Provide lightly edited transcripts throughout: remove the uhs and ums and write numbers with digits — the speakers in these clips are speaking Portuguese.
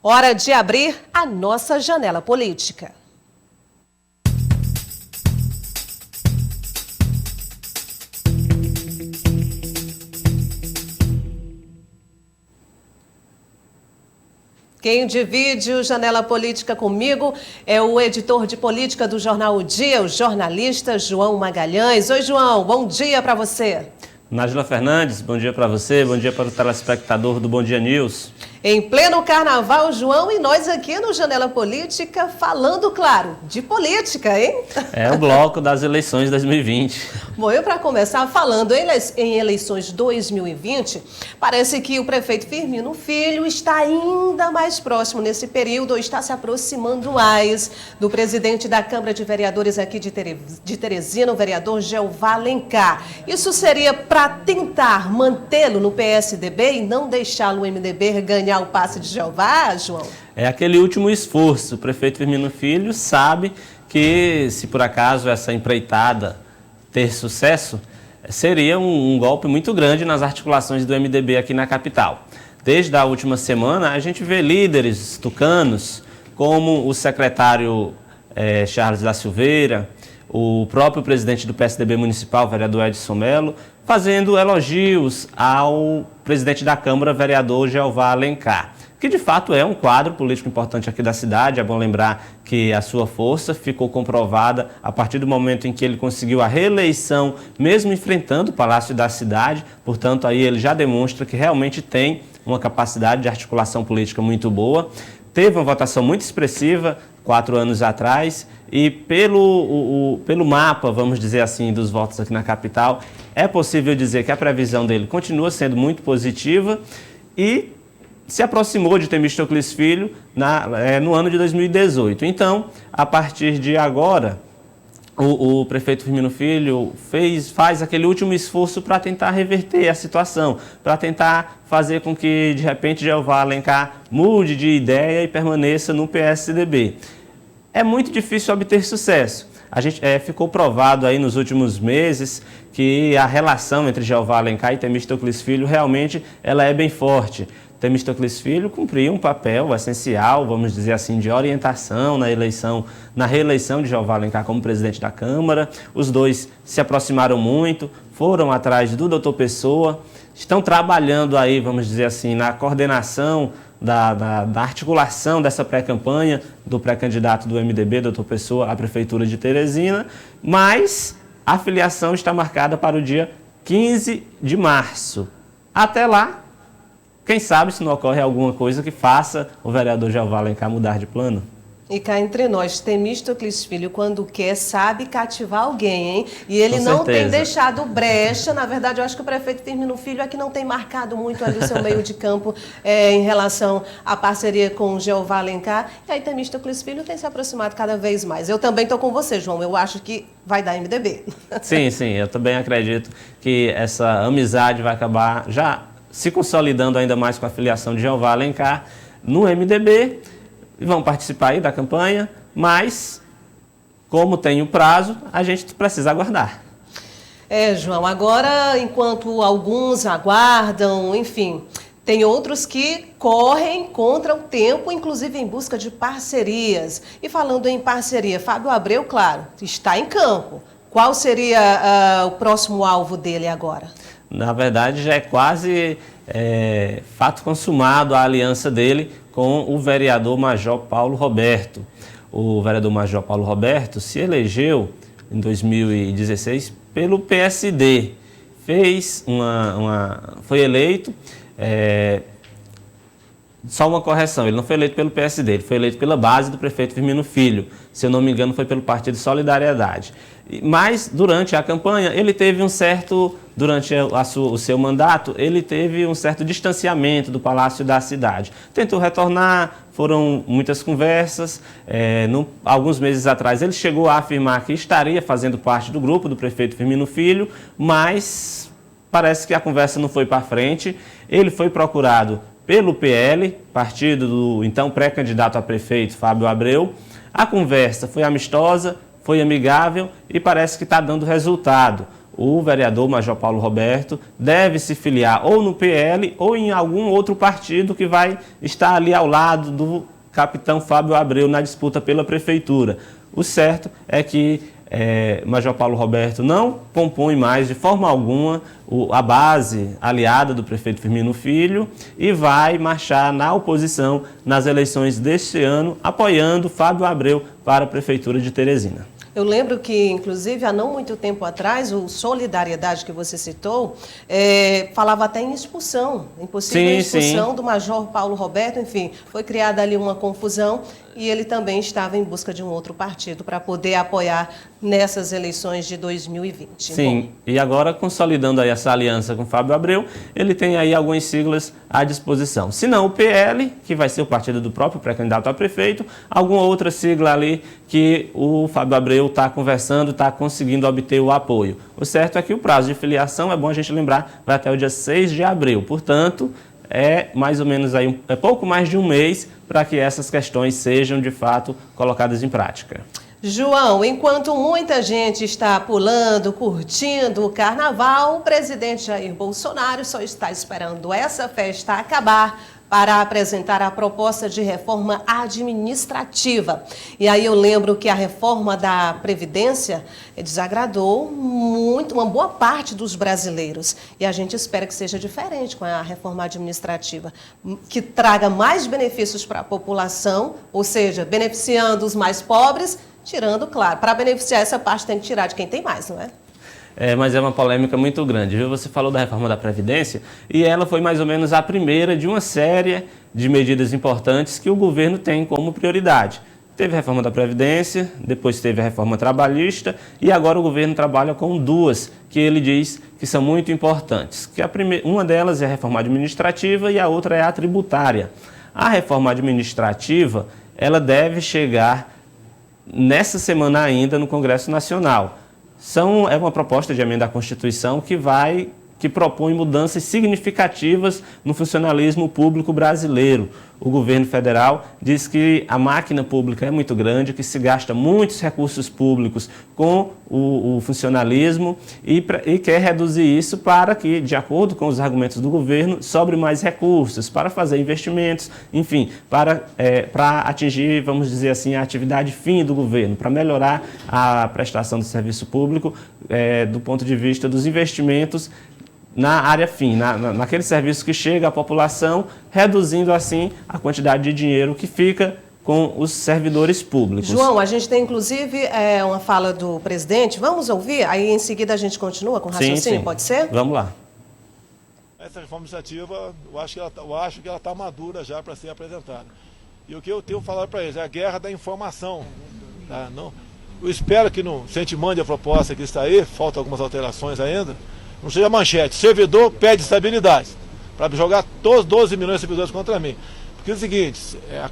Hora de abrir a nossa janela política. Quem divide o Janela Política comigo é o editor de política do jornal O Dia, o jornalista João Magalhães. Oi, João, bom dia para você. Nájila Fernandes, bom dia para você, bom dia para o telespectador do Bom Dia News. Em pleno carnaval, João, e nós aqui no Janela Política falando, claro, de política, hein? É o bloco das eleições de 2020. Bom, eu para começar falando em eleições 2020, parece que o prefeito Firmino Filho está ainda mais próximo nesse período, ou está se aproximando mais do presidente da Câmara de Vereadores aqui de Teresina, o vereador Jeová Alencar. Isso seria para tentar mantê-lo no PSDB e não deixá-lo o MDB ganhar o passe de Jeová, João? É aquele último esforço. O prefeito Firmino Filho sabe que, se por acaso essa empreitada ter sucesso, seria um golpe muito grande nas articulações do MDB aqui na capital. Desde a última semana, a gente vê líderes tucanos, como o secretário Charles da Silveira, o próprio presidente do PSDB municipal, o vereador Edson Mello, fazendo elogios ao presidente da Câmara, vereador Jeová Alencar, que de fato é um quadro político importante aqui da cidade. É bom lembrar que a sua força ficou comprovada a partir do momento em que ele conseguiu a reeleição, mesmo enfrentando o Palácio da Cidade. Portanto, aí ele já demonstra que realmente tem uma capacidade de articulação política muito boa. Teve uma votação muito expressiva 4 anos atrás e pelo mapa, vamos dizer assim, dos votos aqui na capital, é possível dizer que a previsão dele continua sendo muito positiva e se aproximou de Temístocles Filho no ano de 2018. Então, a partir de agora, o prefeito Firmino Filho faz aquele último esforço para tentar reverter a situação, para tentar fazer com que, de repente, Jeová Alencar mude de ideia e permaneça no PSDB. É muito difícil obter sucesso. A gente ficou provado aí nos últimos meses que a relação entre Jeová Alencar e Temístocles Filho realmente ela é bem forte. Temístocles Filho cumpriu um papel essencial, vamos dizer assim, de orientação na reeleição de Jeová Alencar como presidente da Câmara. Os dois se aproximaram muito, foram atrás do doutor Pessoa, estão trabalhando aí, vamos dizer assim, na coordenação da articulação dessa pré-campanha do pré-candidato do MDB, doutor Pessoa, à Prefeitura de Teresina, mas a filiação está marcada para o dia 15 de março. Até lá, quem sabe se não ocorre alguma coisa que faça o vereador Jeová Alencar mudar de plano. E cá entre nós, Temístocles Filho, quando quer, sabe cativar alguém, hein? E ele não tem deixado brecha. Na verdade, eu acho que o prefeito Firmino Filho é que não tem marcado muito ali o seu meio de campo em relação à parceria com o Jeová Alencar. E aí Temístocles Filho tem se aproximado cada vez mais. Eu também estou com você, João. Eu acho que vai dar MDB. Sim, eu também acredito que essa amizade vai acabar já se consolidando ainda mais com a filiação de Jeová Alencar no MDB. Vão participar aí da campanha, mas como tem o prazo, a gente precisa aguardar. João, agora enquanto alguns aguardam, enfim, tem outros que correm contra o tempo, inclusive em busca de parcerias. E falando em parceria, Fábio Abreu, claro, está em campo. Qual seria o próximo alvo dele agora? Na verdade, já é quase fato consumado a aliança dele com o vereador Major Paulo Roberto. O vereador Major Paulo Roberto se elegeu em 2016 pelo PSD. Foi eleito, só uma correção, ele não foi eleito pelo PSD, ele foi eleito pela base do prefeito Firmino Filho. Se eu não me engano, foi pelo Partido Solidariedade. Mas, durante a campanha, ele teve durante o seu mandato, ele teve um certo distanciamento do Palácio da Cidade. Tentou retornar, foram muitas conversas. Alguns meses atrás, ele chegou a afirmar que estaria fazendo parte do grupo do prefeito Firmino Filho, mas parece que a conversa não foi para frente. Ele foi procurado pelo PL, partido do então pré-candidato a prefeito Fábio Abreu. A conversa foi amistosa, foi amigável e parece que está dando resultado. o vereador Major Paulo Roberto deve se filiar ou no PL ou em algum outro partido que vai estar ali ao lado do capitão Fábio Abreu na disputa pela prefeitura. O certo é que Major Paulo Roberto não compõe mais de forma alguma a base aliada do prefeito Firmino Filho e vai marchar na oposição nas eleições deste ano, apoiando Fábio Abreu para a prefeitura de Teresina. Eu lembro que, inclusive, há não muito tempo atrás, o Solidariedade que você citou, falava até em expulsão, em possível expulsão do Major Paulo Roberto. Enfim, foi criada ali uma confusão e ele também estava em busca de um outro partido para poder apoiar nessas eleições de 2020. Sim, bom, e agora consolidando aí essa aliança com Fábio Abreu, ele tem aí algumas siglas à disposição. Se não, o PL, que vai ser o partido do próprio pré-candidato a prefeito, alguma outra sigla ali que o Fábio Abreu está conversando, está conseguindo obter o apoio. O certo é que o prazo de filiação, é bom a gente lembrar, vai até o dia 6 de abril. Portanto, é mais ou menos aí, pouco mais de um mês para que essas questões sejam de fato colocadas em prática. João, enquanto muita gente está pulando, curtindo o carnaval, o presidente Jair Bolsonaro só está esperando essa festa acabar para apresentar a proposta de reforma administrativa. E aí eu lembro que a reforma da Previdência desagradou muito, uma boa parte dos brasileiros. E a gente espera que seja diferente com a reforma administrativa, que traga mais benefícios para a população, ou seja, beneficiando os mais pobres, tirando, claro, para beneficiar essa parte tem que tirar de quem tem mais, não é? Mas é uma polêmica muito grande, viu? Você falou da reforma da Previdência e ela foi mais ou menos a primeira de uma série de medidas importantes que o governo tem como prioridade. Teve a reforma da Previdência, depois teve a reforma trabalhista e agora o governo trabalha com duas que ele diz que são muito importantes. Que uma delas é a reforma administrativa e a outra é a tributária. A reforma administrativa, ela deve chegar nessa semana ainda no Congresso Nacional. É uma proposta de emenda à Constituição que propõe mudanças significativas no funcionalismo público brasileiro. O governo federal diz que a máquina pública é muito grande, que se gasta muitos recursos públicos com o funcionalismo e quer reduzir isso para que, de acordo com os argumentos do governo, sobre mais recursos para fazer investimentos, enfim, para atingir, vamos dizer assim, a atividade fim do governo, para melhorar a prestação do serviço público do ponto de vista dos investimentos na área fim, naquele serviço que chega à população, reduzindo assim a quantidade de dinheiro que fica com os servidores públicos. João, a gente tem inclusive uma fala do presidente, vamos ouvir? Aí em seguida a gente continua com o raciocínio, sim. Pode ser? Vamos lá. Essa reforma administrativa, eu acho que ela está madura já para ser apresentada. E o que eu tenho falado para eles é a guerra da informação. Tá? Eu espero que, se a gente mande a proposta que está aí, faltam algumas alterações ainda, não seja manchete. Servidor pede estabilidade para jogar todos 12 milhões de servidores contra mim. Porque é o seguinte,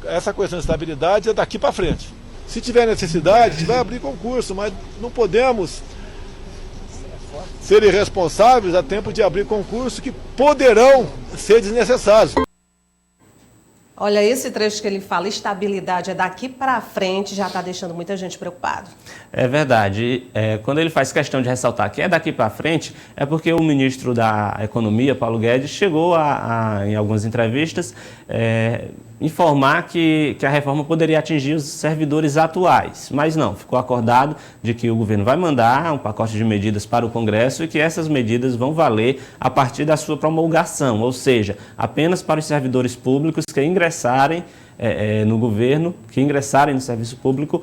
essa questão de estabilidade é daqui para frente. Se tiver necessidade, a gente vai abrir concurso, mas não podemos ser irresponsáveis a tempo de abrir concurso que poderão ser desnecessários. Olha, esse trecho que ele fala, estabilidade é daqui para frente, já está deixando muita gente preocupada. É verdade. Quando ele faz questão de ressaltar que é daqui para frente, é porque o ministro da Economia, Paulo Guedes, chegou em algumas entrevistas, informar que a reforma poderia atingir os servidores atuais. Mas não, ficou acordado de que o governo vai mandar um pacote de medidas para o Congresso e que essas medidas vão valer a partir da sua promulgação, ou seja, apenas para os servidores públicos que ingressarem no governo, que ingressarem no serviço público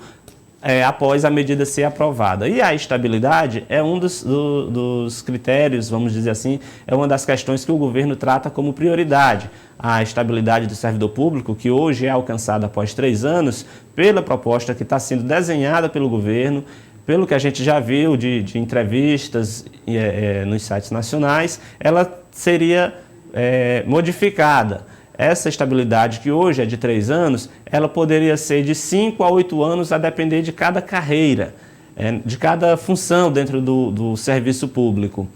após a medida ser aprovada. E a estabilidade é um dos critérios, vamos dizer assim, é uma das questões que o governo trata como prioridade. A estabilidade do servidor público, que hoje é alcançada após 3 anos, pela proposta que está sendo desenhada pelo governo, pelo que a gente já viu de entrevistas nos sites nacionais, ela seria modificada. Essa estabilidade, que hoje é de 3 anos, ela poderia ser de 5 a 8 anos, a depender de cada carreira, de cada função dentro do serviço público.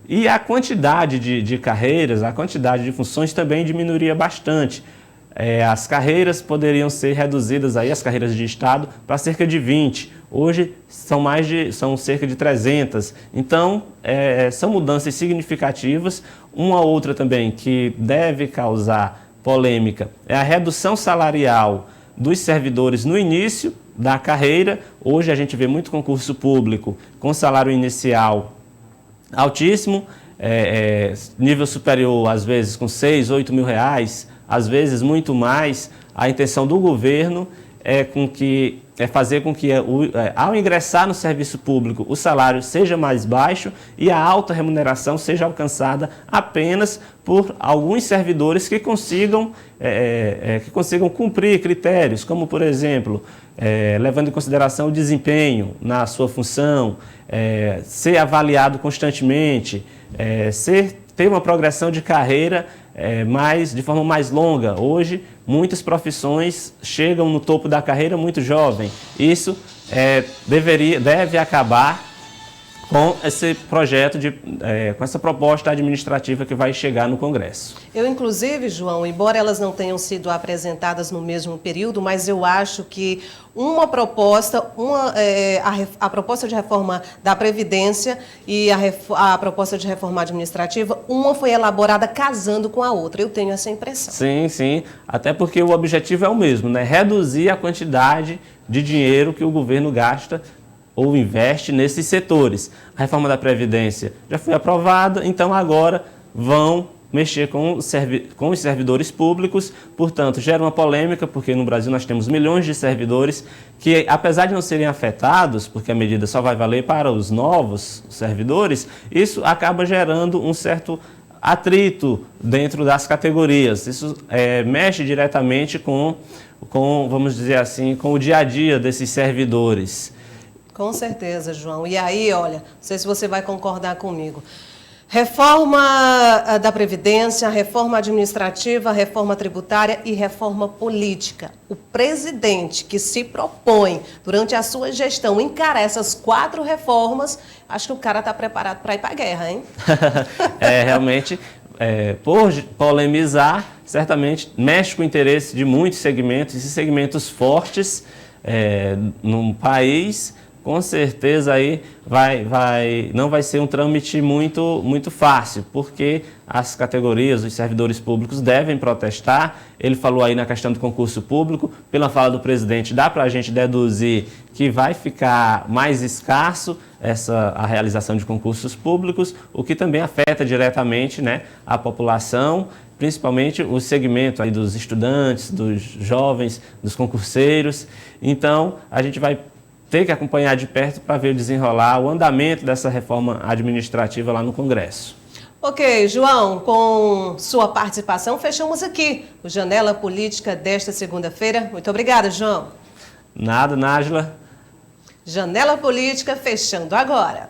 E a quantidade de carreiras, a quantidade de funções também diminuiria bastante. as carreiras poderiam ser reduzidas, aí, as carreiras de Estado, para cerca de 20. Hoje são cerca de 300. Então, são mudanças significativas. Uma outra também que deve causar polêmica é a redução salarial dos servidores no início da carreira. Hoje a gente vê muito concurso público com salário inicial altíssimo, nível superior, às vezes com 6, 8 mil reais, às vezes muito mais. A intenção do governo é fazer com que, ao ingressar no serviço público, o salário seja mais baixo e a alta remuneração seja alcançada apenas por alguns servidores que consigam cumprir critérios, como, por exemplo, levando em consideração o desempenho na sua função, ser avaliado constantemente, ter uma progressão de carreira de forma mais longa. Hoje, muitas profissões chegam no topo da carreira muito jovem. Isso deve acabar com esse projeto, com essa proposta administrativa que vai chegar no Congresso. Eu, inclusive, João, embora elas não tenham sido apresentadas no mesmo período, mas eu acho que uma proposta, a proposta de reforma da Previdência e a proposta de reforma administrativa, uma foi elaborada casando com a outra. Eu tenho essa impressão. Sim, sim. Até porque o objetivo é o mesmo, né? Reduzir a quantidade de dinheiro que o governo gasta ou investe nesses setores. A reforma da Previdência já foi aprovada, então agora vão mexer com os servidores públicos. Portanto, gera uma polêmica, porque no Brasil nós temos milhões de servidores que, apesar de não serem afetados, porque a medida só vai valer para os novos servidores, isso acaba gerando um certo atrito dentro das categorias. Isso mexe diretamente com, vamos dizer assim, com o dia a dia desses servidores. Com certeza, João. E aí, olha, não sei se você vai concordar comigo. Reforma da Previdência, reforma administrativa, reforma tributária e reforma política. O presidente que se propõe, durante a sua gestão, encarar essas 4 reformas, acho que o cara está preparado para ir para a guerra, hein? Realmente, por polemizar, certamente mexe com o interesse de muitos segmentos, e segmentos fortes num país. Com certeza aí não vai ser um trâmite muito fácil, porque as categorias, os servidores públicos devem protestar. Ele falou aí na questão do concurso público, pela fala do presidente, dá para a gente deduzir que vai ficar mais escasso a realização de concursos públicos, o que também afeta diretamente, né, a população, principalmente o segmento aí dos estudantes, dos jovens, dos concurseiros. Então, a gente vai ter que acompanhar de perto para ver o desenrolar, o andamento dessa reforma administrativa lá no Congresso. Ok, João, com sua participação, fechamos aqui o Janela Política desta segunda-feira. Muito obrigada, João. Nada, Nájila. Janela Política fechando agora.